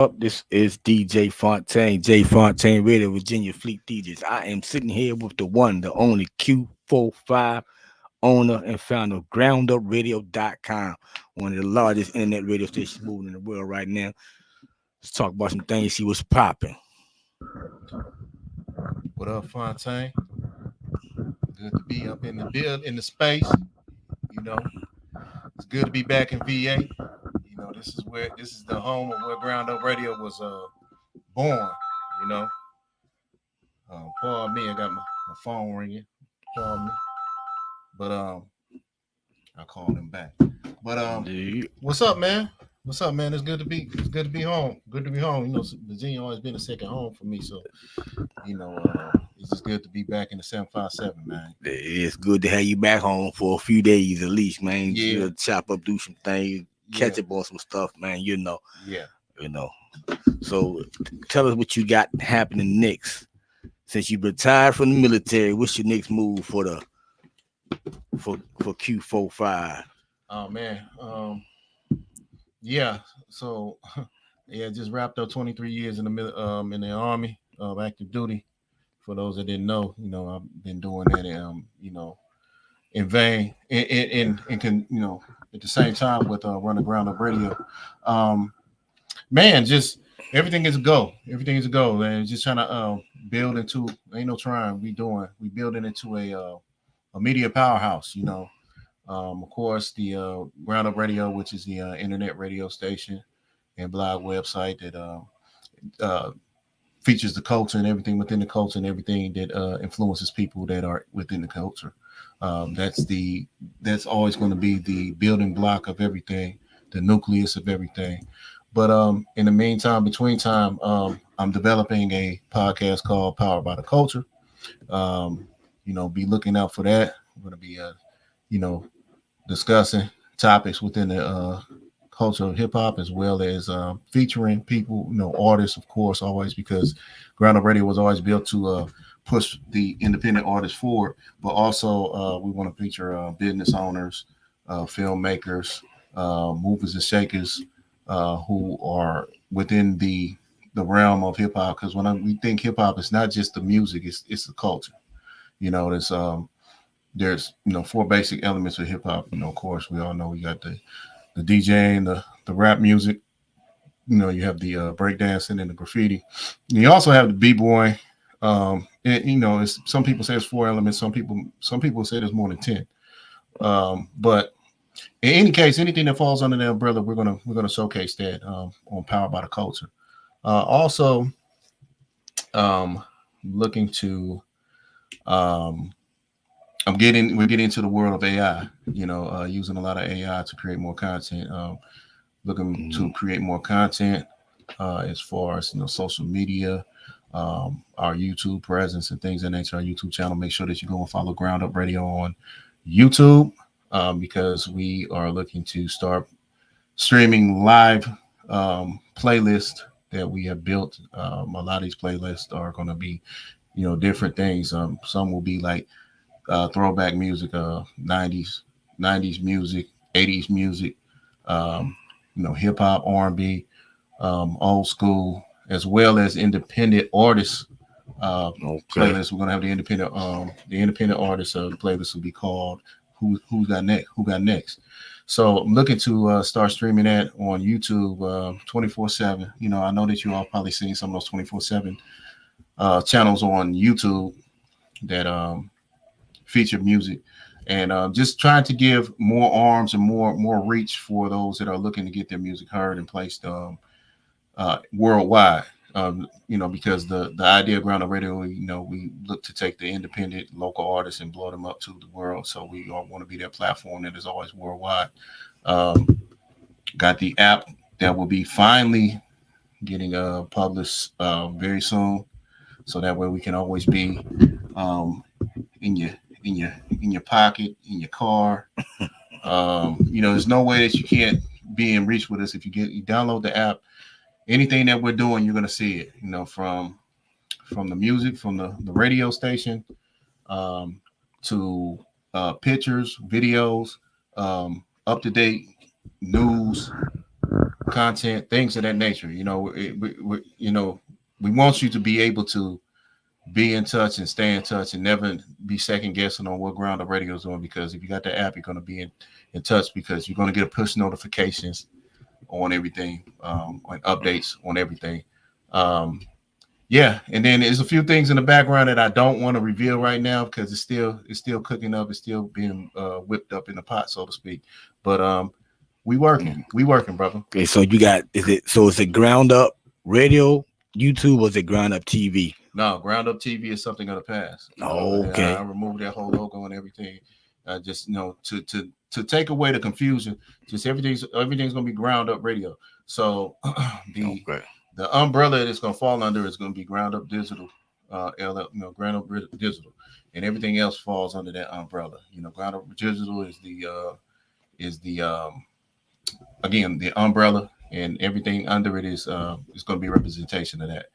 up? This is DJ Fontain, J Fontain Radio, Virginia Fleet DJs. I am sitting here with the one, the only Q45 owner and founder of GroundUpRadio.com, one of the largest internet radio stations moving in the world right now. Let's talk about some things. See what's popping. What up, Fontaine? Good to be up in the in the space. You know, it's good to be back in VA. This is the home of where Ground Up Radio was born. You know, pardon me, I got my phone ringing. Pardon me, but I called him back. But what's up, man? What's up, man? It's good to be home. Good to be home. You know, Virginia always been a second home for me, so it's just good to be back in the 757, man. It's good to have you back home for a few days at least, man. Yeah. Chop up, do some things, catch up on some stuff, man. Yeah. So tell us what you got happening next. Since you retired from the military, what's your next move for Q45? Oh man. Yeah. So just wrapped up 23 years in the Army of active duty. For those that didn't know, I've been doing that, in vain, at the same time with running Ground Up Radio. Man, just everything is a go. Everything is a go, man. Just trying to build into. Ain't no trying. We building into a media powerhouse. Of course, the Ground Up Radio, which is the internet radio station and blog website that features the culture and everything within the culture and everything that influences people that are within the culture. That's always going to be the building block of everything, the nucleus of everything. But in the meantime, between time, I'm developing a podcast called Powered by the Culture. Be looking out for that. I'm going to be, discussing topics within the culture of hip hop, as well as featuring people, artists, of course, always, because Ground Up Radio was always built to push the independent artists forward. But also, we want to feature business owners, filmmakers, movers and shakers who are within the realm of hip hop. Because we think hip hop, it's not just the music; it's the culture. There's four basic elements of hip hop. Of course, we all know you got the DJing, the rap music. You have the breakdancing and the graffiti. And you also have the b-boy. It's some people say it's four elements. Some people say there's more than 10. But in any case, anything that falls under that umbrella, we're gonna showcase that on Powered by the Culture. Also, looking to we're getting into the world of AI, using a lot of AI to create more content, looking to create more content as far as, social media, our YouTube presence and things of that nature, our YouTube channel. Make sure that you go and follow Ground Up Radio on YouTube because we are looking to start streaming live playlists that we have built. A lot of these playlists are going to be, different things. Some will be like throwback music, 90s music, 80s music, hip hop, R&B, old school, as well as independent artists playlist. We're gonna have the independent artists playlist will be called Who Got Next. So I'm looking to start streaming that on YouTube 24/7. I know that you all probably seen some of those 24/7 channels on YouTube that feature music, and just trying to give more arms and more reach for those that are looking to get their music heard and placed worldwide. Because the idea of Ground Up Radio, we look to take the independent local artists and blow them up to the world. So we all want to be that platform that is always worldwide. Got the app that will be finally getting published very soon, so that way we can always be in your pocket, in your car. There's no way that you can't be in reach with us. If you download the app, anything that we're doing, you're gonna see it. From the music, from the radio station, to pictures, videos, up to date news, content, things of that nature. You know, we want you to be able to be in touch and stay in touch and never be second guessing on what Ground Up Radio is doing. Because if you got the app, you're going to be in touch because you're going to get a push notifications on everything, on updates on everything. Um, yeah, and then there's a few things in the background that I don't want to reveal right now because it's still cooking up. It's still being whipped up in the pot, so to speak. But we working, brother. Okay, so you got is it ground up radio, YouTube, or is it ground up TV? No, Ground Up TV is something of the past. I Okay. removed that whole logo and everything. Just to take away the confusion. Just everything's gonna be Ground Up Radio. So the Okay. the umbrella that's gonna fall under is gonna be Ground Up Digital, Ground Up Digital, and everything else falls under that umbrella. Ground Up Digital is the again the umbrella, and everything under it is going to be a representation of that.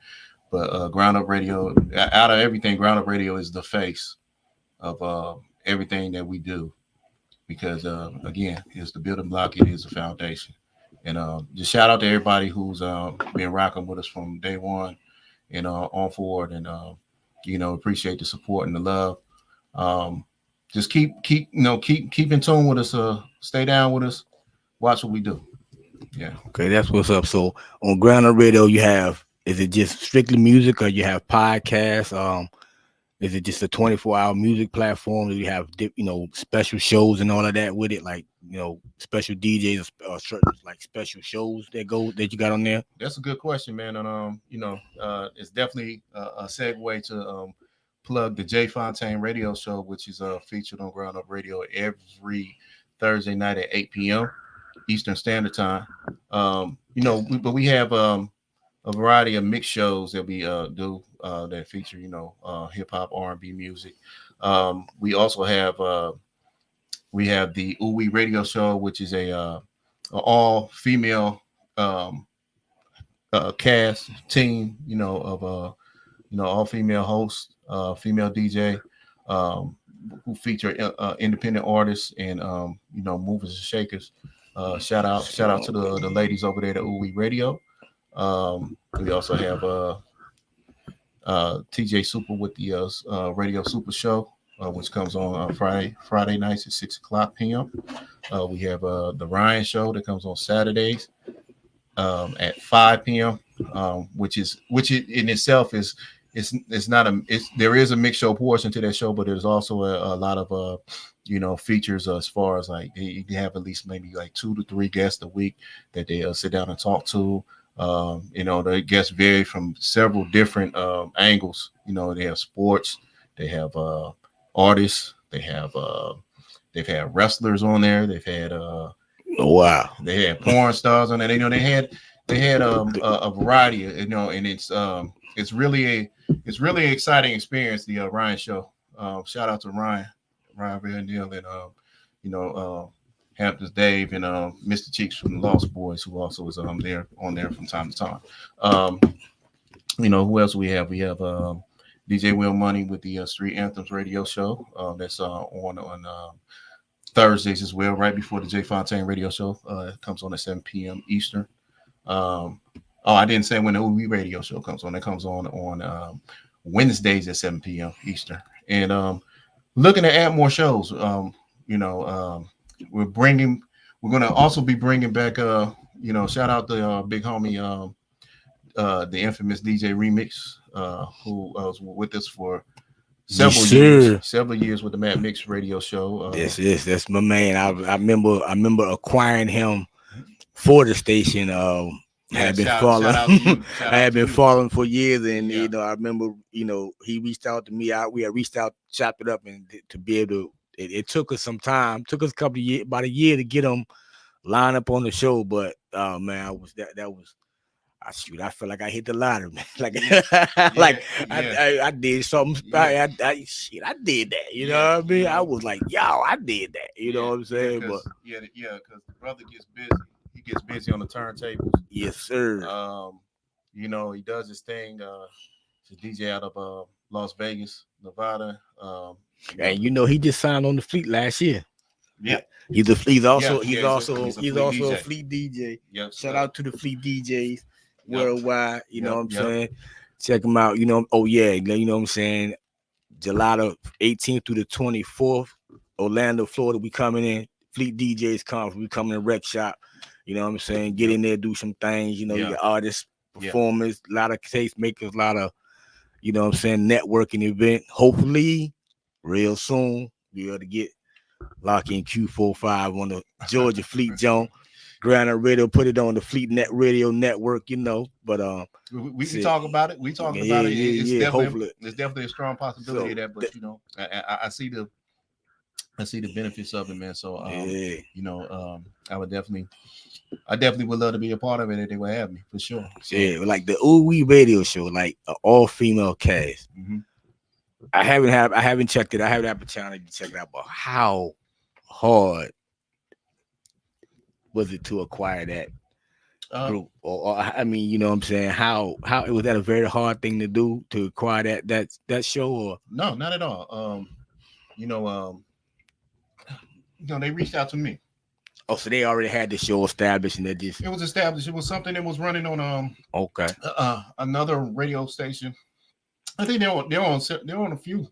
But Ground Up Radio, out of everything, Ground Up Radio is the face of everything that we do because again, it's the building block, it is the foundation. And just shout out to everybody who's been rocking with us from day one and on forward, and appreciate the support and the love. Um, just keep in tune with us. Stay down with us. Watch what we do. Yeah. Okay, that's what's up. So on ground up radio, you have is it just strictly music, or you have podcasts? Is it just a 24-hour music platform? Do you have special shows and all of that with it, like special DJs or certain like special shows that you got on there? That's a good question, man. And it's definitely a segue to plug the J Fontain Radio Show, which is featured on Ground Up Radio every Thursday night at 8 p.m. Eastern Standard Time. But we have a variety of mixed shows that we do that feature hip hop, R&B music. We also have the Uwe Radio Show, which is a all female cast team, of all female hosts, female DJ, um, who feature independent artists and movers and shakers. Shout out to the ladies over there at Uwe Radio. We also have TJ Super with the Radio Super Show, which comes on Friday nights at 6 o'clock p.m. We have the Ryan Show that comes on Saturdays at 5 p.m. Which in itself is it's not there is a mixed show portion to that show, but there's also a lot of features as far as like they have at least maybe like 2 to 3 guests a week that they sit down and talk to. The guests vary from several different angles. They have sports, they have artists, they've had wrestlers on there, they've had Wow. they had porn stars on there. They had a variety, and it's really an exciting experience. The Ryan Show. Shout out to Ryan Van Deal, and Hamptons Dave, and Mr. Cheeks from the Lost Boys, who also is on there from time to time. Um, who else we have? We have DJ Will Money with the Street Anthems Radio Show. That's on Thursdays as well, right before the J Fontaine Radio Show. It comes on at 7 p.m. Eastern. I didn't say when the OB Radio Show comes on. It comes on Wednesdays at 7 p.m. Eastern. And looking to add more shows. We're going to also be bringing back. Shout out the big homie, the infamous DJ Remix, who was with us for several years with the Mad Mix Radio Show. That's my man. I remember acquiring him for the station. I had been following. I had been following for years, and I remember he reached out to me. We had reached out, chopped it up, and to be able to. It took us some time. Took us a couple of years, about a year to get him lined up on the show. But man, I was that was. I felt like I hit the lottery, man. I did something. I did that. You know what I mean? I was like, yo, I did that. You know what I'm saying? Because the brother gets busy. He gets busy on the turntables. Yes, sir. He does his thing. He's a DJ out of Las Vegas, Nevada. And he just signed on the fleet last year. Yeah. He's Yeah. also Yeah. He's a he's fleet also a DJ. fleet DJ. Yep. Shout out to the fleet DJs Yep. worldwide. You know Yep. what I'm Yep. saying? Check them out. You know, oh yeah, you know what I'm saying? July the 18th through the 24th, Orlando, Florida. We coming in. Fleet DJs conference. We coming in rec shop. You know what I'm saying? Get Yep. in there, do some things. You know, you Yeah. got artists, Yeah. performers, a lot of taste makers, a lot of, you know what I'm saying, networking event. Hopefully, real soon, we able to get lock in Q45 on the Georgia Fleet Joan. Granite Radio, put it on the Fleet Net Radio Network, you know. But We can shit, talk about it. We talking yeah, about it. yeah, yeah. Hopefully, It's definitely a strong possibility so of that. But you know, I see the benefits of it, man. So yeah, you know, I definitely would love to be a part of it if they would have me for sure. So yeah. Like the Ooh Wee Radio Show, like an all female cast. mhm. I haven't checked it. I haven't had the opportunity to check it out. But how hard was it to acquire that uh, group? Or I mean, you know what I'm saying? How was that a very hard thing to do to acquire that show? Or no, not at all. You know, they reached out to me. oh, so they already had the show established and they just It was established. It was something that was running on okay. another radio station. I think they're on a few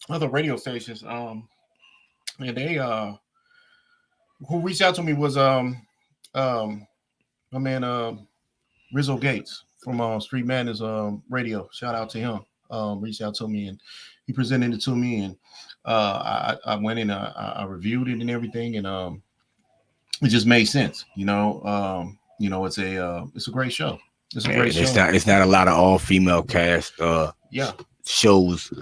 other radio stations. And they who reached out to me was um my man Rizzo Gates from Street Madness Radio. Shout out to him. Reached out to me and he presented it to me and I went in I reviewed it and everything and it just made sense. You know it's a great show. It's a Yeah, great and show. it's not a lot of all female cast Yeah, shows,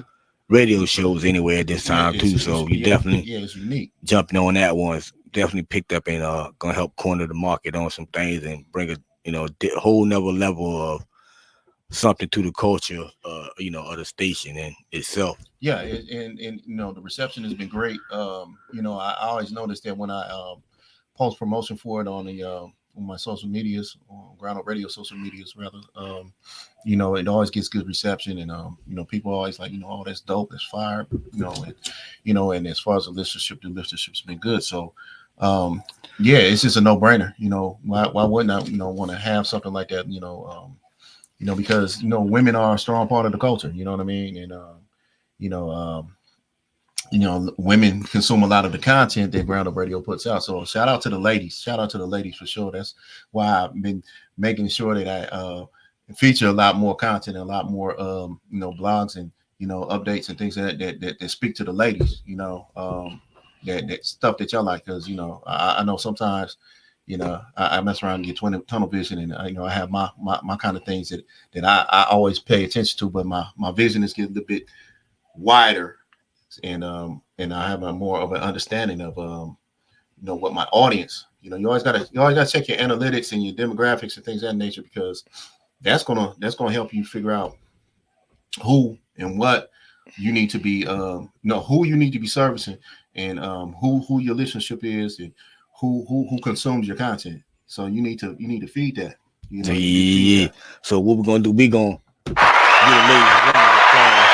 radio shows anyway at this yeah, time too. So you definitely yeah, it's unique. jumping on that one's definitely picked up and gonna help corner the market on some things and bring a whole nother level of something to the culture of the station in itself. Yeah, and you know the reception has been great. You know, I always notice that when I post promotion for it on the on my social medias, on Ground Up Radio social medias rather. You know, it always gets good reception, and you know, people always like, oh, that's dope, that's fire, and as far as the listenership's been good. So, yeah, it's just a no brainer. You know, why wouldn't I, want to have something like that? Because women are a strong part of the culture. You know what I mean? And you know, women consume a lot of the content that Ground Up Radio puts out. So shout out to the ladies. Shout out to the ladies for sure. That's why I've been making sure that I feature a lot more content, and a lot more blogs and updates and things that speak to the ladies. That stuff that y'all like, because I know sometimes I mess around and get tunnel vision, and I have my kind of things that I always pay attention to, but my vision is getting a bit wider, and I have a more of an understanding of what my audience. You always gotta check your analytics and your demographics and things of that nature, because that's gonna help you figure out who and what you need to be who you need to be servicing, and who your listenership is, and who consumes your content. So you need to feed that. So You need to feed yeah. that. So what we're gonna do? We gonna get a ladies round of applause.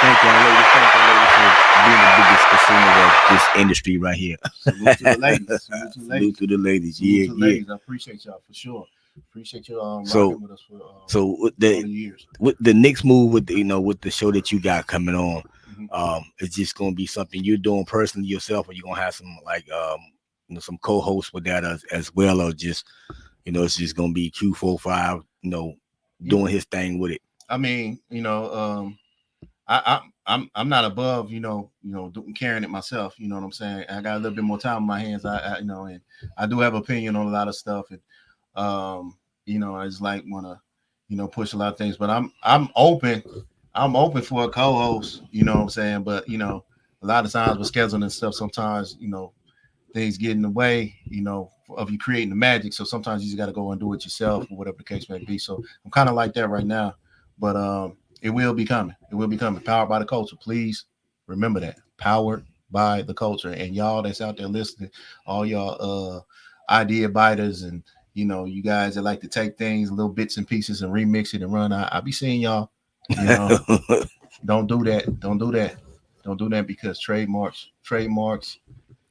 Thank y'all, ladies. Thank y'all, ladies, for being the biggest consumer of this industry right here. Salute to the ladies. Salute to the ladies. Salute to the ladies. Salute Yeah, to the yeah. ladies. I appreciate y'all for sure. Appreciate you So, rocking with us for with all the years. the next move with with the show that you got coming on, Mhm. it's just gonna be something you're doing personally yourself, or you're gonna have some like some co-hosts with that as well, or just it's just gonna be Q45, doing his thing with it. I mean, I'm not above, carrying it myself. You know what I'm saying? I got a little bit more time on my hands. And I do have opinion on a lot of stuff, and I just like want to, push a lot of things. But I'm open. I'm open for a co-host. You know what I'm saying? But a lot of times with scheduling and stuff, sometimes things get in the way, of you creating the magic. So sometimes you just got to go and do it yourself, or whatever the case may be. So I'm kind of like that right now, but it will be coming. It will be coming. Powered by the culture. Please remember that. Powered by the culture. And y'all that's out there listening, all y'all idea biters, and you guys that like to take things, little bits and pieces, and remix it and run. I be seeing y'all. Don't do that. Don't do that. Don't do that, because trademarks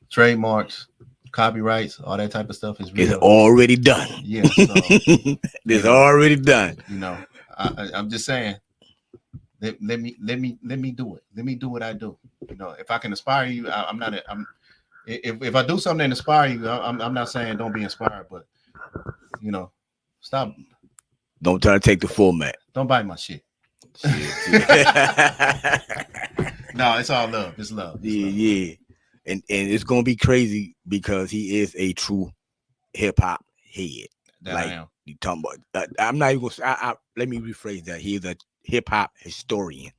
trademarks, copyrights, all that type of stuff is It's real. already done. Yeah, so you It's know, already done. you know, I'm just saying, let me do it. Let me do what I do. You know, if I can inspire you, I'm not. I'm if I do something that inspire you, I'm not saying don't be inspired, but you know, stop. Don't try to take the format. Don't buy my shit. Shit. No, it's all love. It's love. It's Yeah, love. yeah. And it's gonna be crazy because he is a true hip hop head. That I Like am. you talking about. I'm not even gonna. Let me rephrase that. He's a hip hop historian.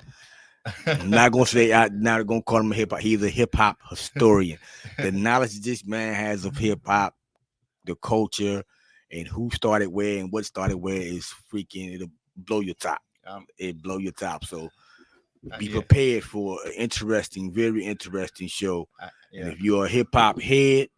I'm not gonna say. I'm not gonna call him a hip hop. He's a hip hop historian. The knowledge this man has of hip hop, the culture, and who started where and what started where is freaking. It'll blow your top. It blow your top. So be Yeah. prepared for an interesting, very interesting show. Yeah. And if you're a hip hop head,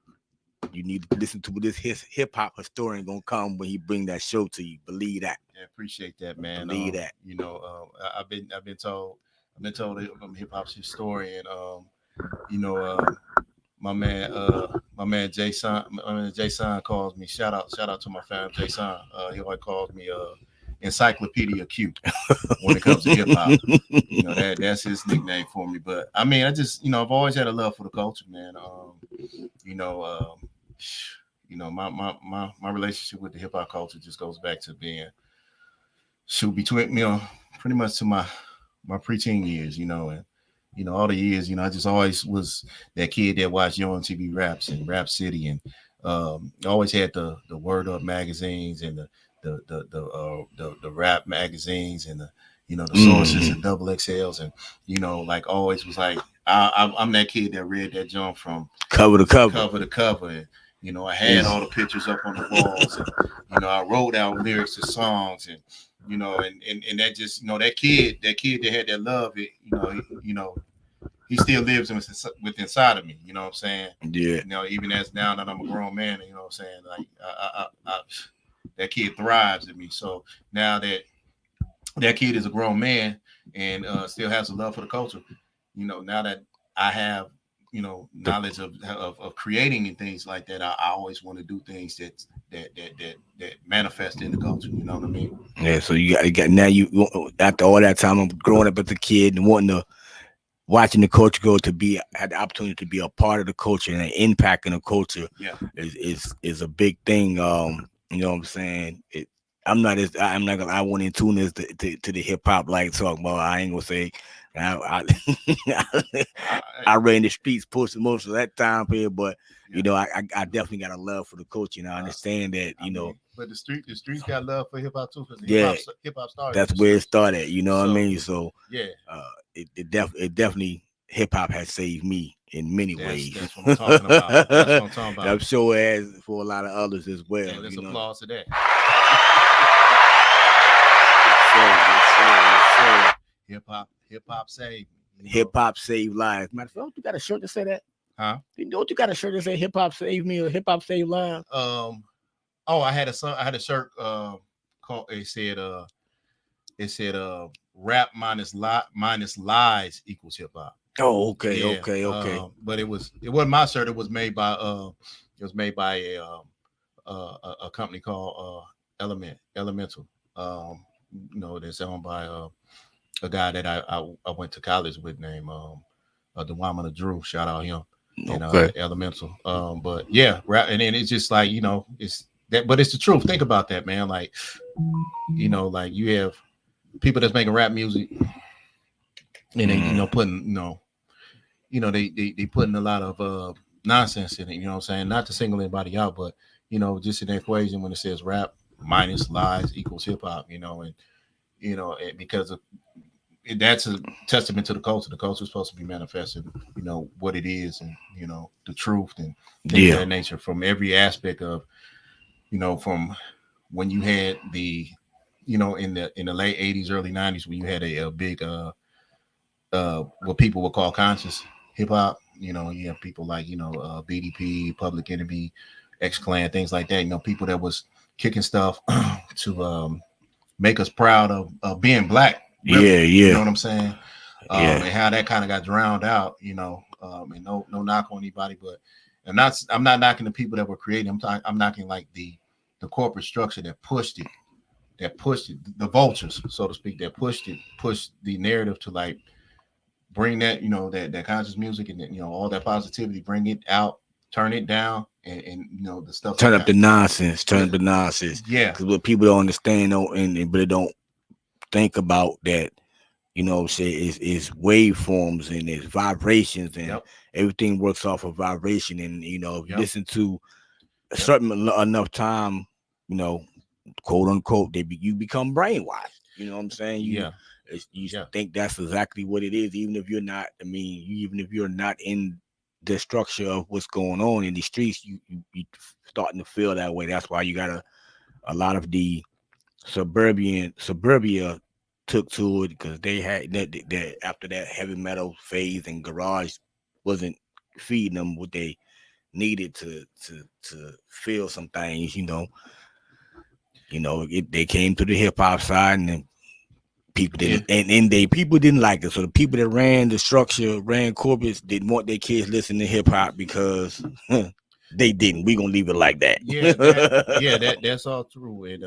you need to listen to this hip hop historian gonna come when he bring that show to you. Believe that. Yeah, appreciate that, man. Believe that. You know, I've been told that I'm a hip hop historian. You know, my man Jason, Jason calls me. Shout out to my fam, Jason. He always calls me Encyclopedia Q when it comes to hip hop. You know, that's his nickname for me. But I mean, I just, you know, I've always had a love for the culture, man. You know, my relationship with the hip hop culture just goes back to being between, you know, pretty much to my preteen years, you know, and you know, all the years, you know, I just always was that kid that watched Yo MTV Raps and Rap City, and always had the Word Up magazines and the rap magazines and the, you know, the sources and double XLs, and you know, like always was like I'm that kid that read that jump from cover to cover, and you know, I had all the pictures up on the walls, and you know, I wrote out lyrics to songs, and you know, and that just, you know, that kid that had that love, it, you know, he still lives with inside of me. You know what I'm saying? Yeah. You know, even as now that I'm a grown man, you know what I'm saying? Like that kid thrives in me. So now that kid is a grown man and still has a love for the culture, you know, now that I have, you know, knowledge of creating and things like that, I always want to do things that manifest in the culture. You know what I mean? Yeah. So you got now you after all that time of growing up as a kid and wanting to watching the culture go to be had the opportunity to be a part of the culture and an impact in the culture. Yeah, is a big thing. You know what I'm saying? I'm not gonna I want in tune as to the hip hop like talk about. I ain't gonna say I I ran the streets pushing most of that time period, but you know, I definitely got a love for the culture, and I understand that, you know. But the streets got love for hip hop too, because Yeah, hip hop started. That's where it started. You know what I mean? So yeah, it definitely hip hop has saved me in many ways. That's what I'm talking about. That's what I'm talking about. I'm sure it has for a lot of others as well. Yeah, let's applause to that. Yes, sir. Hip hop saved me. Hip hop saved lives. Matter of fact, don't you got a shirt to say that? Huh? Don't you got a shirt that say hip hop saved me or hip hop saved lives? I had a shirt called it said rap minus lies equals hip hop. Oh, okay. But it wasn't my shirt. It was made by a company called Elemental. You know, that's owned by a guy that I went to college with named Dewamina Drew. Shout out him. And Elemental. But yeah, rap, and then it's just like, you know, it's that, but it's the truth. Think about that, man. Like, you know, like you have people that's making rap music and they, you know, putting, they putting a lot of nonsense in it, you know what I'm saying? Not to single anybody out, but you know, just in the equation when it says rap minus lies equals hip hop, you know, and you know, because of that's a testament to the culture. The culture is supposed to be manifested, you know, what it is, and you know, the truth and things of that nature from every aspect of, you know, from when you had the, you know, in the late 80s, early 90s, when you had a big what people would call conscious hip hop, you know, you have people like, you know, BDP, Public Enemy, X-Clan, things like that, you know, people that was kicking stuff to make us proud of being black. Really, you know what I'm saying? And how that kind of got drowned out, you know, and no knock on anybody, but I'm not knocking the people that were creating. I'm knocking like the corporate structure that pushed it, the vultures, so to speak, that pushed the narrative to like bring that, that conscious music and all that positivity, bring it out, turn it down, and the stuff that Turn up got the nonsense. Turn yeah, up the nonsense. yeah, Because what people don't understand, though, but they don't think about that. Say is waveforms and it's vibrations and yep, everything works off of vibration. And if you yep, listen to a yep, certain enough time, you know, quote unquote, you become brainwashed. You know what I'm saying? You yeah, you yeah, think that's exactly what it is, even if you're not. I mean, even if you're not in the structure of what's going on in the streets, you starting to feel that way. That's why you got a lot of the suburbia took to it because they had that after that heavy metal phase and garage wasn't feeding them what they needed to feel some things. They came to the hip hop side and then people yeah, didn't and they people didn't like it. So the people that ran the structure, ran corporates, didn't want their kids listening to hip hop because they didn't. We gonna leave it like yeah. Yeah, that. that's all true. And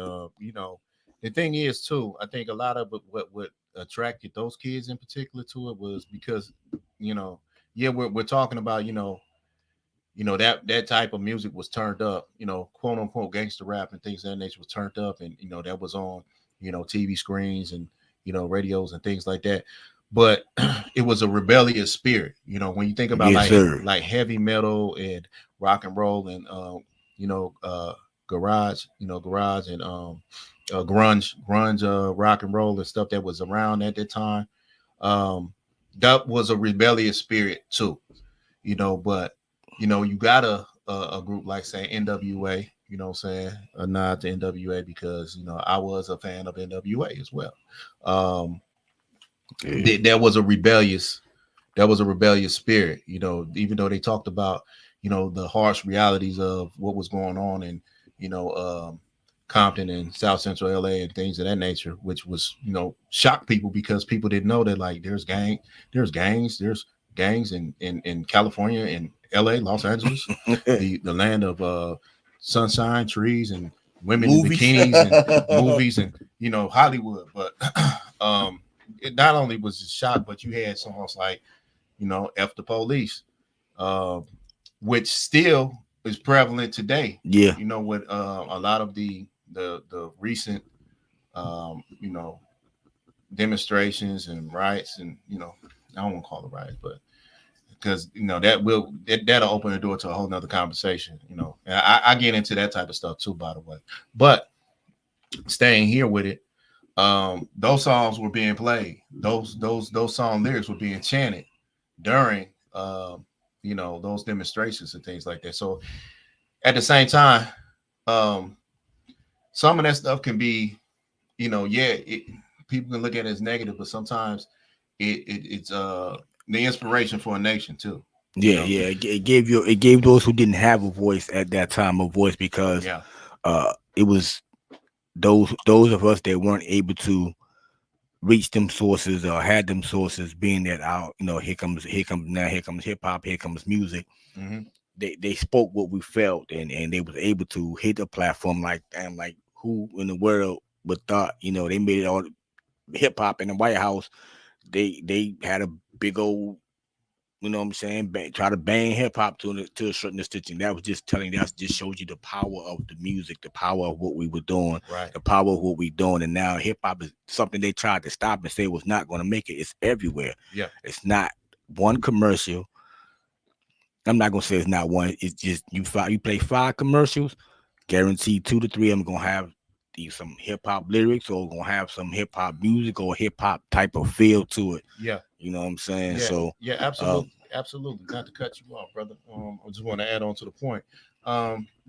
the thing is too, I think a lot of what attracted those kids in particular to it was because, you know, yeah, we're talking about, that type of music was turned up, quote unquote gangster rap and things of that nature was turned up, and that was on, TV screens and radios and things like that. But it was a rebellious spirit. When you think about Yes, sir. like heavy metal and rock and roll and you know uh garage and grunge rock and roll and stuff that was around at that time. Um, that was a rebellious spirit too, but you got a group like say NWA, what I'm saying, a nod to NWA because I was a fan of NWA as well. Um, Yeah. that was a rebellious spirit, even though they talked about the harsh realities of what was going on in you know um, Compton and South Central LA and things of that nature, which was shocked people because people didn't know that like there's gangs in California and LA, Los Angeles, the land of sunshine, trees, and women in Movies. bikinis and movies and Hollywood. But it not only was it shock, but you had songs like F the Police, uh, which still is prevalent today. Yeah. With a lot of the recent demonstrations and riots, and I don't want to call it riots, but because that'll open the door to a whole nother conversation. And I get into that type of stuff too, by the way. But staying here with it, those songs were being played. Those song lyrics were being chanted during those demonstrations and things like that. So at the same time, um, some of that stuff can be, people can look at it as negative, but sometimes it's the inspiration for a nation too. You Yeah, know, yeah. It gave those who didn't have a voice at that time a voice because yeah, it was those of us that weren't able to reach them sources or had them sources being that out, here comes hip hop, here comes music. mm-hmm. They spoke what we felt and they was able to hit a platform like damn, like who in the world would thought, they made it all hip hop in the White House. They had a big old, what I'm saying, try to bang hip hop to a certain extent. And that was just telling, that just shows you the power of the music, the power of what we were doing, Right, the power of what we doing. And now hip hop is something they tried to stop and say was not going to make it. It's everywhere. yeah, It's not one commercial. I'm not gonna say it's not one. It's just you play 5 commercials, guaranteed 2 to 3 of them gonna have some hip hop lyrics or gonna have some hip hop music or hip hop type of feel to it. yeah, You know what I'm saying? yeah, So, yeah, um, absolutely, absolutely. Not to cut you off, brother. I just want to add on to the point.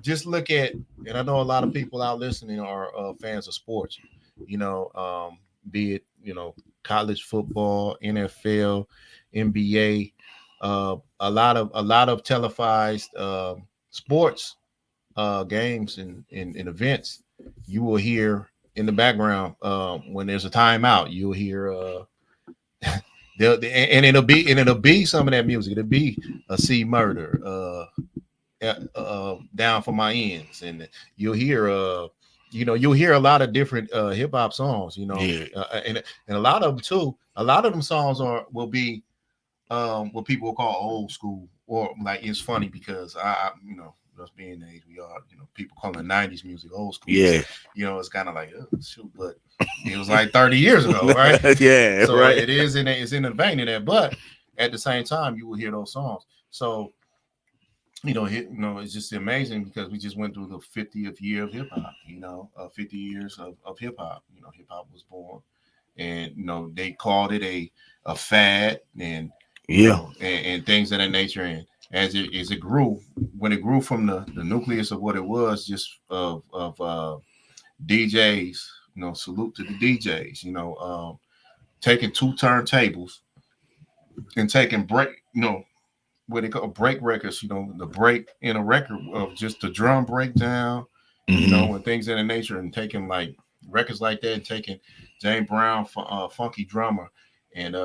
Just look at, and I know a lot of people out listening are fans of sports. Be it college football, NFL, NBA, a lot of televised sports games and events. You will hear in the background when there's a timeout. You'll hear and it'll be some of that music. It'll be a C Murder, down for my ends, and you'll hear you'll hear a lot of different hip hop songs, Yeah. and a lot of them too. A lot of them songs will be what people will call old school, or like it's funny because us being the age we are, people calling '90s music old school. Yeah. It's kind of like shoot, but it was like 30 years ago, right? Yeah. So Right. it's in the vein of that, but at the same time, you will hear those songs. So it's just amazing because we just went through the 50th year of hip hop. 50 years of hip hop. Hip hop was born, and they called it a fad, and Yeah. and things of that nature. And as it grew, when it grew from the nucleus of what it was, just of DJs, salute to the DJs, taking two turntables and taking break, what they call break records, the break in a record of just the drum breakdown, Hmm. and things of that nature, and taking like records like that, and taking James Brown, Funky Drummer, and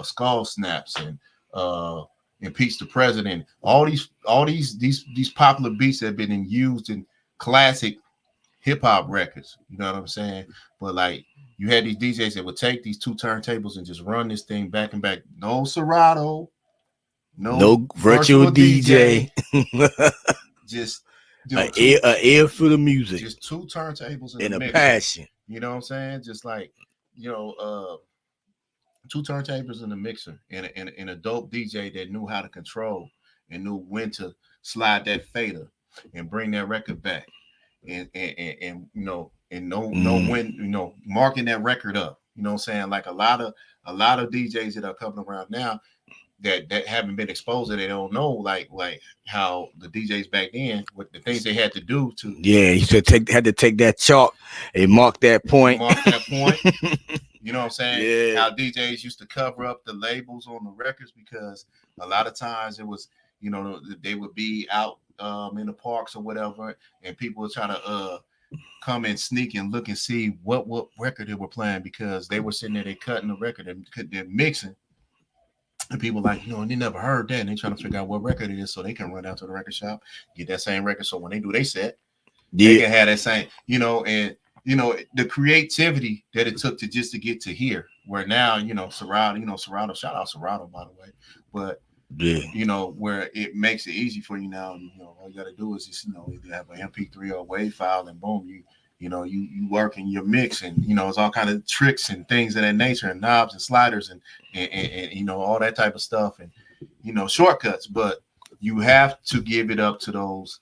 Skull Snaps, and Impeach the President, all these popular beats that have been used in classic hip hop records. You know what I'm saying? But like you had these DJs that would take these two turntables and just run this thing back and back. No Serato, no No virtual virtual DJ. DJ, just A ear, two, a ear for the music just two turntables in the and a mixer. passion. You know what I'm saying? Just like you know, two turntables in the mixer, and a dope DJ that knew how to control and knew when to slide that fader and bring that record back, and and know Mm. when, marking that record up. You know what I'm saying? Like a lot of DJs that are coming around now that haven't been exposed, that they don't know, like how the DJs back then, what the things they had to do to Yeah, you should had to take that chalk and mark that point. mark that point. You know what I'm saying? Yeah. How DJs used to cover up the labels on the records because a lot of times it was, they would be out in the parks or whatever, and people would try to come and sneak and look and see what record they were playing, because they were sitting there, they cutting the record and they're mixing. And people like, and they never heard that, and they trying to figure out what record it is so they can run down to the record shop, get that same record. So when they do they set, they Yeah. can have that same, and the creativity that it took to get to here. Where now, Serato, Serato, shout out Serato, by the way, but Yeah. where it makes it easy for you now. All you got to do is just, either have an MP3 or a WAV file, and boom, you work and you mix, and it's all kind of tricks and things of that nature, and knobs and sliders, and all that type of stuff, and shortcuts. But you have to give it up to those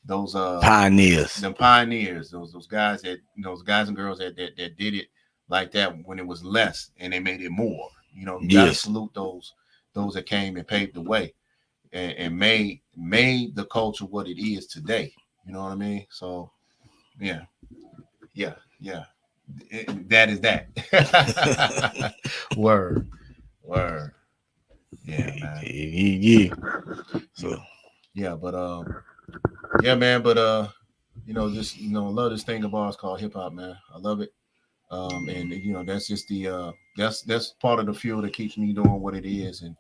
Pioneers. them pioneers, those guys that, those guys and girls that did it like that when it was less, and they made it more. You got to Yes. salute those that came and paved the way, and made the culture what it is today. You know what I mean? So yeah, yeah, yeah. That is that. Word, word. Yeah, man. Yeah. You So know, yeah, but yeah, man. But just love this thing of ours called hip hop, man. I love it. And that's just the that's part of the fuel that keeps me doing what it is. And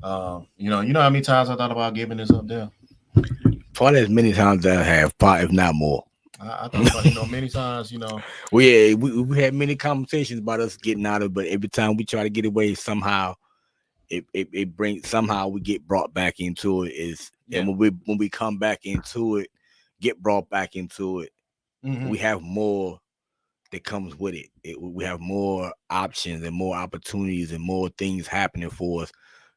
how many times I thought about giving this up there. probably as many times as I have, probably if not more. I thought about many times. Well, yeah, we had many conversations about us getting out of it, but every time we try to get away, somehow it brings, somehow we get brought back into it. Is Yeah. and when we come back into it, get brought back into it, Mm-hmm. we have more that comes with it. We have more options and more opportunities and more things happening for us.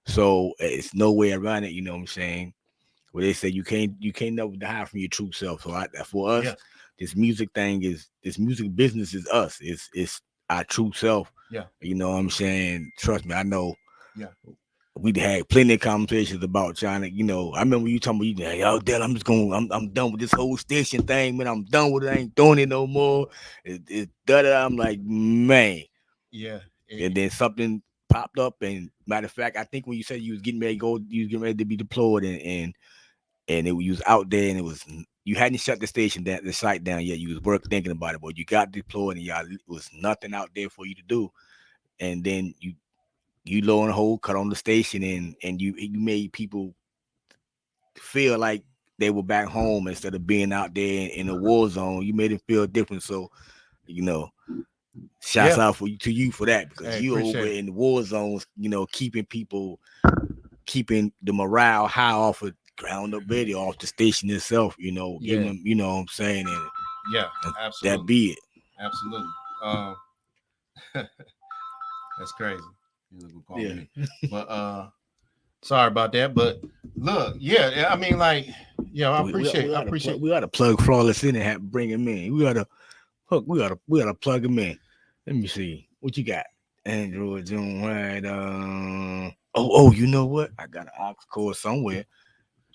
So it's no way around it. You know what I'm saying? Where they say you can't never hide from your true self. So for Yeah. us, this music business is us. It's our true self. Yeah. You know what I'm saying? Trust me, I know Yeah. we'd had plenty of conversations about trying to, I remember you talking about, yo, Dad, I'm done with this whole station thing, man. I'm done with it. I ain't doing it no more. It's da. I'm like, man. Yeah. And then something popped up, and matter of fact, I think when you said you was getting ready to go, you was getting ready to be deployed, and you was out there, and it was, you hadn't shut the station down, the site down yet. You was work thinking about it, but you got deployed, and y'all, it was nothing out there for you to do. And then you lo and hold cut on the station, and you made people feel like they were back home instead of being out there in a war zone. You made them feel different. So, you know, shouts Yeah. out to you for that because Hey, you over appreciate it. in the war zones, keeping people, keeping the morale high off of ground up radio, off the station itself, giving Yeah. them, what I'm saying, Yeah. and that Absolutely. be it. Absolutely. Um, that's crazy. You gonna call Yeah. me, but sorry about that. But look, yeah, I mean, like, I We appreciate, I gotta plug, appreciate. we gotta plug Flawless in and have bring him in. We gotta plug him in. Let me see what you got. Android Zoom, right? You know what? I got an aux cord somewhere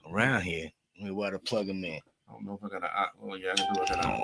around here. We gotta plug him in. I don't know if I got a. Well, yeah, I can do it. I got a